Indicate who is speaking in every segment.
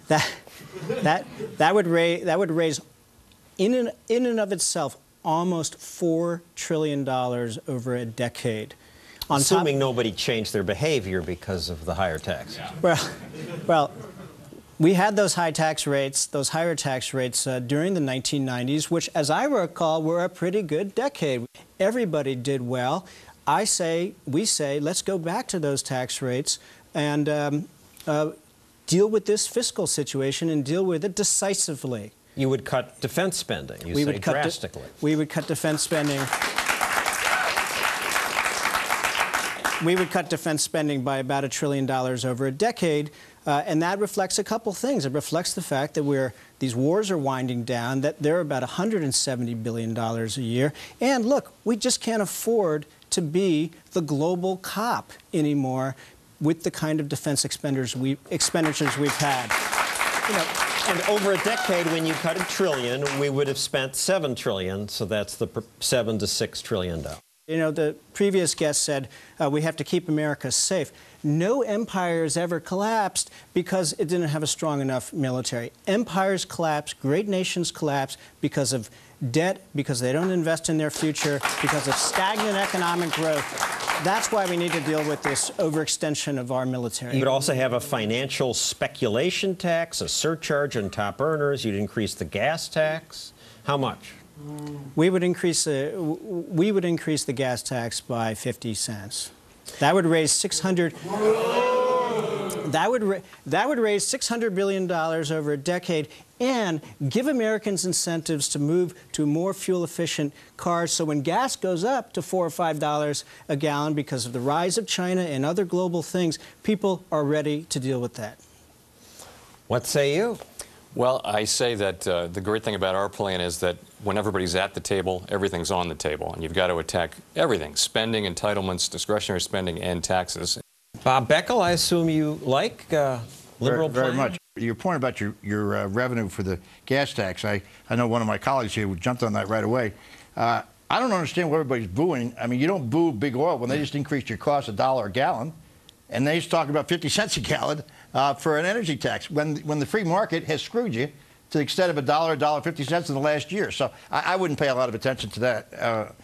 Speaker 1: that would raise in and of itself almost $4 trillion over a decade.
Speaker 2: Assuming nobody changed their behavior because of the higher tax.
Speaker 1: Yeah. Well, we had those higher tax rates during the 1990s, which, as I recall, were a pretty good decade. Everybody did well. We say, let's go back to those tax rates and deal with this fiscal situation and deal with it decisively. You would cut defense spending, you say, drastically. We would cut defense spending. We would cut defense spending by about $1 trillion over a decade, and that reflects a couple things. It reflects the fact that these wars are winding down, that they're about $170 billion a year, and look, we just can't afford to be the global cop anymore with the kind of defense expenditures we've had. You know,
Speaker 2: and over a decade, when you cut $1 trillion, we would have spent $7 trillion, so that's the $7 to $6 trillion.
Speaker 1: You know, the previous guest said we have to keep America safe. No empire has ever collapsed because it didn't have a strong enough military. Empires collapse, great nations collapse because of debt, because they don't invest in their future, because of stagnant economic growth. That's why we need to deal with this overextension of our military.
Speaker 2: You would also have a financial speculation tax, a surcharge on top earners. You'd increase the gas tax. How much?
Speaker 1: We would increase the gas tax by 50 cents. That would raise $600 billion over a decade and give Americans incentives to move to more fuel-efficient cars. So when gas goes up to $4 or $5 a gallon because of the rise of China and other global things, people are ready to deal with that.
Speaker 2: What say you?
Speaker 3: Well, I say that the great thing about our plan is that when everybody's at the table, everything's on the table, and you've got to attack everything: spending, entitlements, discretionary spending, and taxes.
Speaker 2: Bob Beckel, I assume you like liberal
Speaker 4: Very much. Your point about your revenue for the gas tax, I know one of my colleagues here who jumped on that right away. I don't understand what everybody's booing. I mean, you don't boo big oil when they just increased your cost $1 a gallon, and they just talk about 50 cents a gallon for an energy tax when the free market has screwed you to the extent of $1, $1.50 in the last year. So I wouldn't pay a lot of attention to that.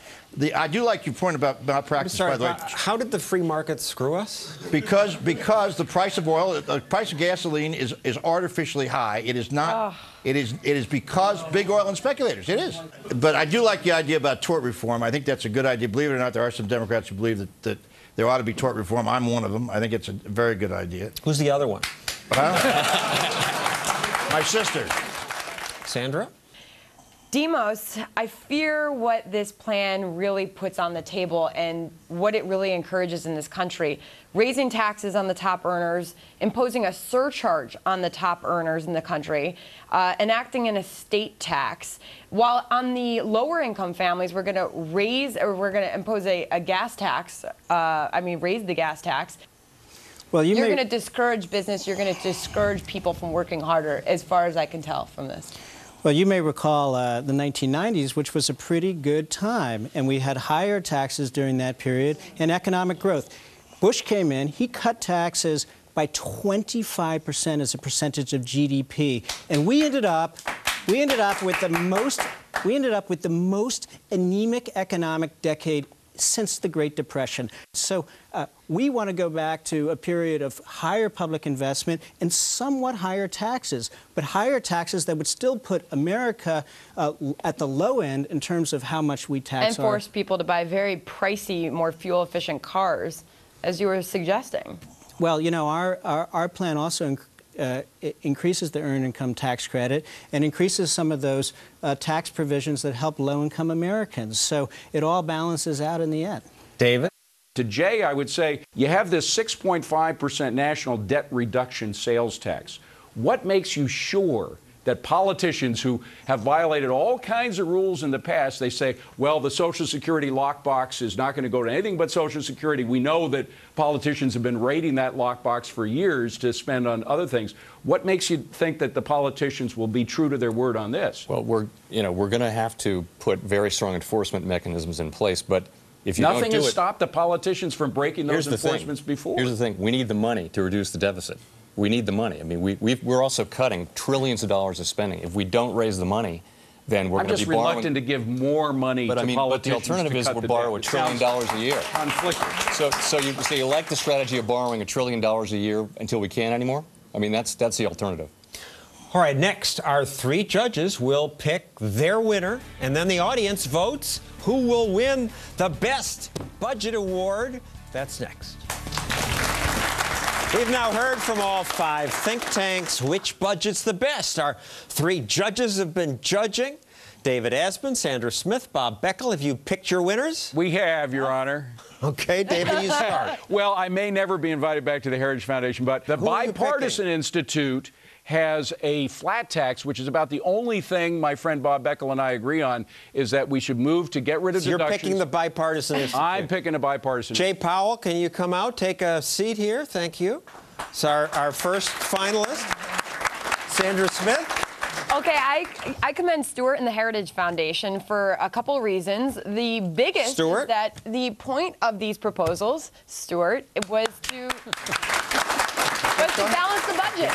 Speaker 4: I do like your point about malpractice, by the way.
Speaker 2: How did the free market screw us?
Speaker 4: Because the price of oil, the price of gasoline is artificially high. It is not. It is because big oil and speculators. It is. But I do like the idea about tort reform. I think that's a good idea. Believe it or not, there are some Democrats who believe that there ought to be tort reform. I'm one of them. I think it's a very good idea.
Speaker 2: Who's the other one?
Speaker 4: My sister.
Speaker 2: Sandra?
Speaker 5: Demos, I fear what this plan really puts on the table and what it really encourages in this country. Raising taxes on the top earners, imposing a surcharge on the top earners in the country, enacting an estate tax. While on the lower income families, we're going to impose a gas tax, raise the gas tax.
Speaker 1: Well,
Speaker 5: you're going to discourage business. You're going to discourage people from working harder, as far as I can tell from this.
Speaker 1: Well, you may recall the 1990s, which was a pretty good time, and we had higher taxes during that period and economic growth. Bush came in, he cut taxes by 25% as a percentage of GDP, and we ended up with the most anemic economic decade since the Great Depression. So we want to go back to a period of higher public investment and somewhat higher taxes, but higher taxes that would still put America at the low end in terms of how much we tax.
Speaker 5: And force people to buy very pricey, more fuel-efficient cars, as you were suggesting.
Speaker 1: Well, you know, our plan also increases the earned income tax credit and increases some of those tax provisions that help low-income Americans. So it all balances out in the end.
Speaker 2: David?
Speaker 6: To Jay, I would say you have this 6.5% national debt reduction sales tax. What makes you sure that politicians who have violated all kinds of rules in the past, they say, well, the Social Security lockbox is not going to go to anything but Social Security. We know that politicians have been raiding that lockbox for years to spend on other things. What makes you think that the politicians will be true to their word on this?
Speaker 3: Well, we're going to have to put very strong enforcement mechanisms in place, but if you
Speaker 6: Nothing has stopped the politicians from breaking those enforcements before.
Speaker 3: Here's the thing. We need the money to reduce the deficit. We need the money. I mean, we're also cutting trillions of dollars of spending. If we don't raise the money, then we're going to be borrowing.
Speaker 6: I'm just reluctant to give more money to politicians.
Speaker 3: But the alternative is we'll borrow $1 trillion a year.
Speaker 6: Conflicted.
Speaker 3: So you like the strategy of borrowing $1 trillion a year until we can't anymore? I mean, that's the alternative.
Speaker 2: All right, next, our 3 judges will pick their winner, and then the audience votes who will win the Best Budget Award. That's next. We've now heard from all 5 think tanks which budget's the best. Our 3 judges have been judging. David Asman, Sandra Smith, Bob Beckel, have you picked your winners?
Speaker 6: We have, Your Honor.
Speaker 2: Okay, David, you start.
Speaker 6: Well, I may never be invited back to the Heritage Foundation, but the Bipartisan Institute has a flat tax, which is about the only thing my friend Bob Beckel and I agree on, is that we should move to get rid of deductions.
Speaker 2: You're picking the Bipartisan Institute.
Speaker 6: I'm picking a Bipartisan.
Speaker 2: Jay Powell, can you come out, take a seat here? Thank you. It's our first finalist. Sandra Smith.
Speaker 5: Okay, I commend Stuart and the Heritage Foundation for a couple reasons. The biggest is that the point of these proposals, Stuart, was to balance the budget.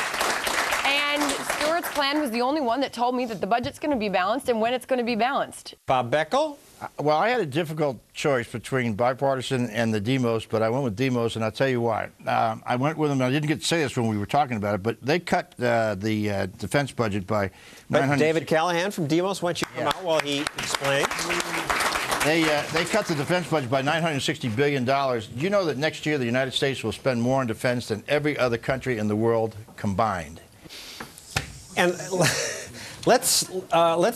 Speaker 5: And Stuart's plan was the only one that told me that the budget's going to be balanced and when it's going to be balanced.
Speaker 2: Bob Beckel?
Speaker 4: Well, I had a difficult choice between bipartisan and the Demos, but I went with Demos, and I'll tell you why. I went with them. I didn't get to say this when we were talking about it, but they cut the defense budget by $900.
Speaker 2: David Callahan from Demos, why don't you come out while he explains?
Speaker 4: They cut the defense budget by $960 billion. Do you know that next year the United States will spend more on defense than every other country in the world combined?
Speaker 2: And let's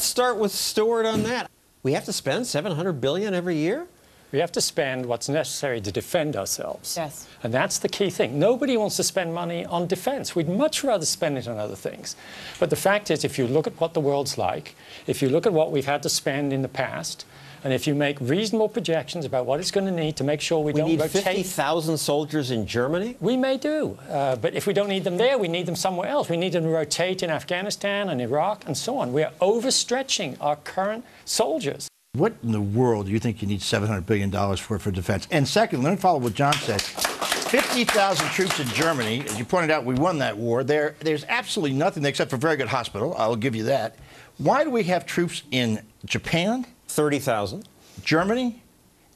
Speaker 2: start with Stuart on that. We have to spend $700 billion every year?
Speaker 7: We have to spend what's necessary to defend ourselves.
Speaker 5: Yes.
Speaker 7: And that's the key thing. Nobody wants to spend money on defense. We'd much rather spend it on other things. But the fact is, if you look at what the world's like, if you look at what we've had to spend in the past, and if you make reasonable projections about what it's going to need to make sure we don't
Speaker 2: need
Speaker 7: rotate...
Speaker 2: 50,000 soldiers in Germany?
Speaker 7: We may do. But if we don't need them there, we need them somewhere else. We need them to rotate in Afghanistan and Iraq and so on. We are overstretching our current soldiers.
Speaker 4: What in the world do you think you need $700 billion for defense? And second, let me follow what John said. 50,000 troops in Germany. As you pointed out, we won that war. There's absolutely nothing except for a very good hospital. I'll give you that. Why do we have troops in Japan?
Speaker 2: 30,000.
Speaker 4: Germany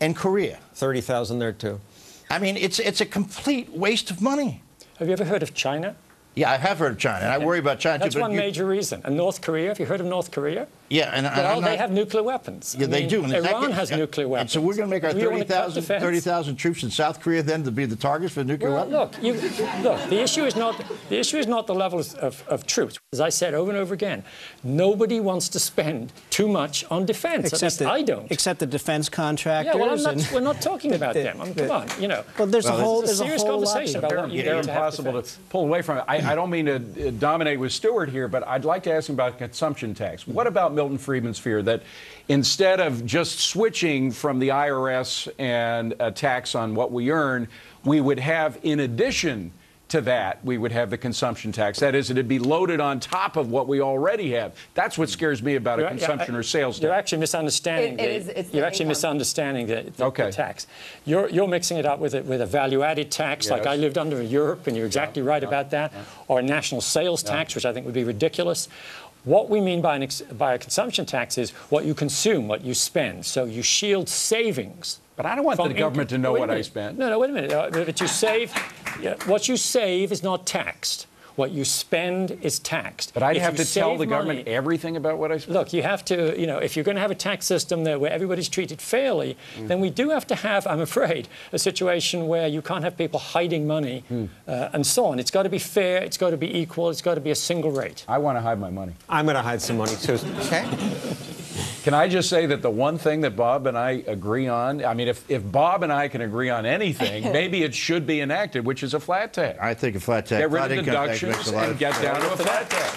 Speaker 4: and Korea.
Speaker 2: 30,000 there, too.
Speaker 4: I mean, it's a complete waste of money.
Speaker 7: Have you ever heard of China?
Speaker 4: Yeah, I have heard of China, and I worry about China,
Speaker 7: That's
Speaker 4: too.
Speaker 7: That's one major reason. And North Korea, have you heard of North Korea?
Speaker 4: Yeah, and
Speaker 7: well, they have nuclear weapons.
Speaker 4: Yeah, they do. And
Speaker 7: Iran has nuclear weapons.
Speaker 4: And so we're going to make our 30,000 troops in South Korea then to be the targets for nuclear weapons?
Speaker 7: Look, the issue is not the level of troops. As I said over and over again, nobody wants to spend too much on defense. At least I don't.
Speaker 1: Except the defense contractors.
Speaker 7: Yeah, well, we're not talking about them. I mean, come on, you know.
Speaker 1: Well, there's a
Speaker 7: serious conversation about what you
Speaker 6: They're
Speaker 7: do
Speaker 6: impossible to pull away from it. I don't mean to dominate with Stuart here, but I'd like to ask him about consumption tax. What about Milton Friedman's fear that instead of just switching from the IRS and a tax on what we earn, we would have, in addition to that, we would have the consumption tax. That is, it'd be loaded on top of what we already have. That's what scares me about a consumption or sales tax.
Speaker 7: You're actually misunderstanding the tax. You're mixing it up with a value-added tax, like I lived under in Europe, and you're exactly right about that, or a national sales tax, which I think would be ridiculous. What we mean by a consumption tax is what you consume, what you spend. So you shield savings.
Speaker 6: But I don't want the government to know what I spend.
Speaker 7: No, wait a minute. But you save. What you save is not taxed. What you spend is taxed.
Speaker 6: But I'd have to tell the government everything about what I spend?
Speaker 7: Look, you have to, if you're going to have a tax system there where everybody's treated fairly, then we do have to have, I'm afraid, a situation where you can't have people hiding money and so on. It's got to be fair, it's got to be equal, it's got to be a single rate.
Speaker 6: I want to hide my money.
Speaker 2: I'm going to hide some money, too. Okay.
Speaker 6: Can I just say that the one thing that Bob and I agree on, I mean, if Bob and I can agree on anything, maybe it should be enacted, which is a flat tax.
Speaker 4: I think a flat tax.
Speaker 6: Get rid of deductions and get down to a flat tax.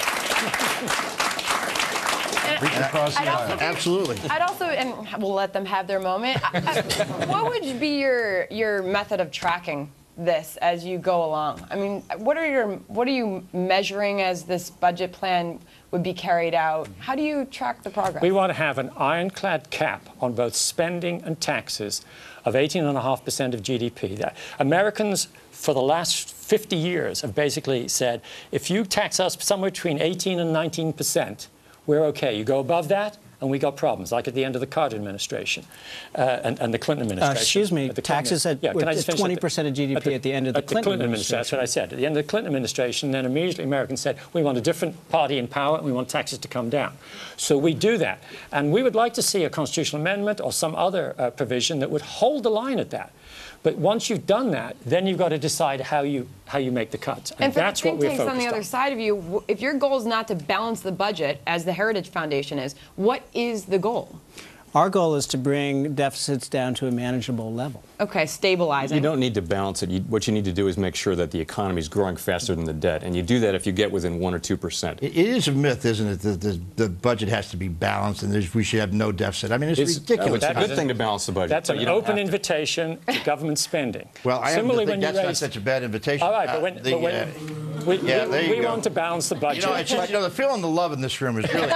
Speaker 6: Reach across the aisle.
Speaker 4: Absolutely.
Speaker 5: I'd also, and we'll let them have their moment. What would be your method of tracking this as you go along? I mean, what are you measuring as this budget plan would be carried out? How do you track the progress?
Speaker 7: We want to have an ironclad cap on both spending and taxes of 18.5% of GDP. Americans, for the last 50 years have basically said, if you tax us somewhere between 18 and 19%, we're okay. You go above that, and we got problems, like at the end of the Carter administration and the Clinton administration.
Speaker 1: Excuse me, taxes at 20% of GDP at the end of the Clinton administration.
Speaker 7: That's what I said. At the end of the Clinton administration, then immediately Americans said, we want a different party in power, and we want taxes to come down. So we do that. And we would like to see a constitutional amendment or some other provision that would hold the line at that. But once you've done that, then you've got to decide how you make the cuts. And that's what we're focused on.
Speaker 5: On the other side of you, if your goal is not to balance the budget, as the Heritage Foundation is, what is the goal?
Speaker 1: Our goal is to bring deficits down to a manageable level.
Speaker 5: Okay, stabilizing.
Speaker 3: You don't need to balance it. What you need to do is make sure that the economy is growing faster than the debt, and you do that if you get within 1 or 2%.
Speaker 4: It is a myth, isn't it, that the budget has to be balanced and we should have no deficit. I mean, it's ridiculous.
Speaker 3: It's a good thing to balance the budget.
Speaker 7: That's an open invitation to government spending.
Speaker 4: Well, I happen to think that's not such a bad invitation.
Speaker 7: All right, but we want to balance the budget.
Speaker 4: You know, it's just, the feeling the love in this room is really,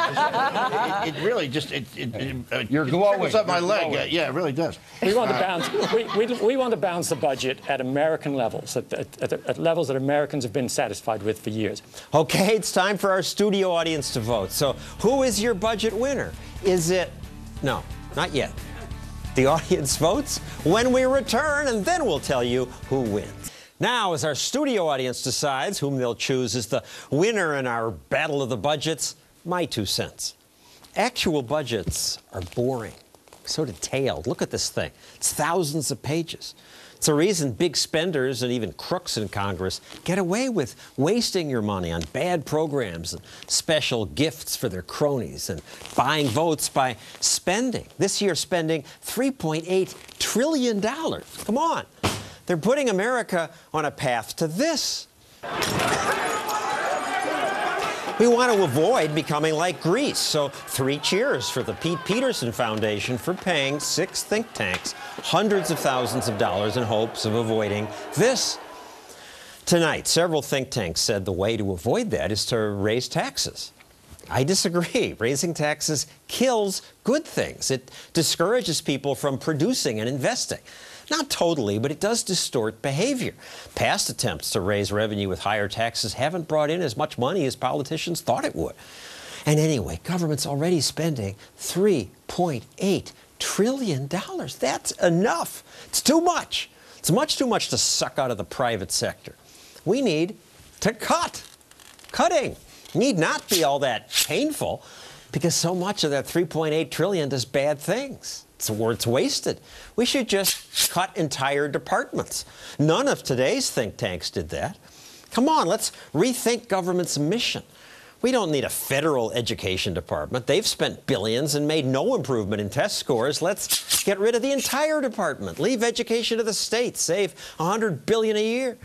Speaker 4: it really just,
Speaker 6: you're glowing.
Speaker 4: It's up my leg. Yeah, it really does.
Speaker 7: We want to balance. We want to balance the budget at American levels, at levels that Americans have been satisfied with for years.
Speaker 2: Okay, it's time for our studio audience to vote. So, who is your budget winner? Is it? No, not yet. The audience votes when we return, and then we'll tell you who wins. Now, as our studio audience decides whom they'll choose as the winner in our battle of the budgets, my 2 cents. Actual budgets are boring, so detailed. Look at this thing. It's thousands of pages. It's a reason big spenders and even crooks in Congress get away with wasting your money on bad programs and special gifts for their cronies and buying votes by spending. This year, spending $3.8 trillion. Come on. They're putting America on a path to this. We want to avoid becoming like Greece, so 3 cheers for the Pete Peterson Foundation for paying 6 think tanks hundreds of thousands of dollars in hopes of avoiding this. Tonight, several think tanks said the way to avoid that is to raise taxes. I disagree. Raising taxes kills good things. It discourages people from producing and investing. Not totally, but it does distort behavior. Past attempts to raise revenue with higher taxes haven't brought in as much money as politicians thought it would. And anyway, government's already spending $3.8 trillion. That's enough. It's too much. It's much too much to suck out of the private sector. We need to cut. Cutting need not be all that painful because so much of that $3.8 trillion does bad things. It's wasted. We should just cut entire departments. None of today's think tanks did that. Come on, let's rethink government's mission. We don't need a federal education department. They've spent billions and made no improvement in test scores. Let's get rid of the entire department. Leave education to the states. Save $100 billion a year.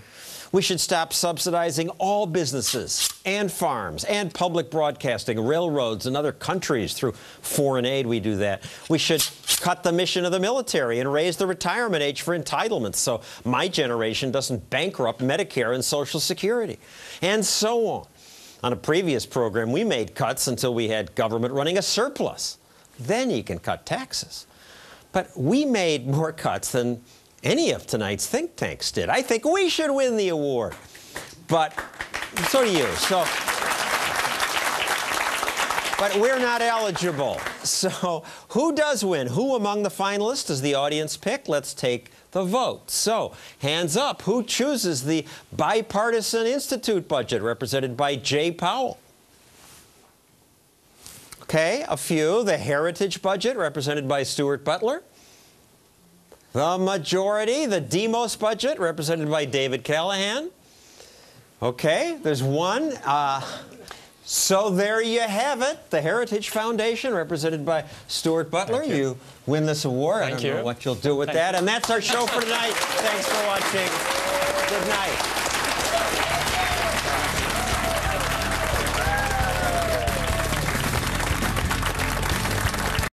Speaker 2: We should stop subsidizing all businesses and farms and public broadcasting, railroads, and other countries through foreign aid. We do that. We should cut the mission of the military and raise the retirement age for entitlements so my generation doesn't bankrupt Medicare and Social Security, and so on. On a previous program, we made cuts until we had government running a surplus. Then you can cut taxes. But we made more cuts than any of tonight's think tanks did. I think we should win the award. But so do you. But we're not eligible. So who does win? Who among the finalists does the audience pick? Let's take the vote. So hands up. Who chooses the Bipartisan Institute budget represented by Jay Powell? Okay, a few. The Heritage budget represented by Stuart Butler. The majority, the Demos budget, represented by David Callahan. Okay, there's one. So there you have it. The Heritage Foundation, represented by Stuart Butler. You win this award. I don't know what you'll do with that. And that's our show for tonight. Thanks for watching. Good night.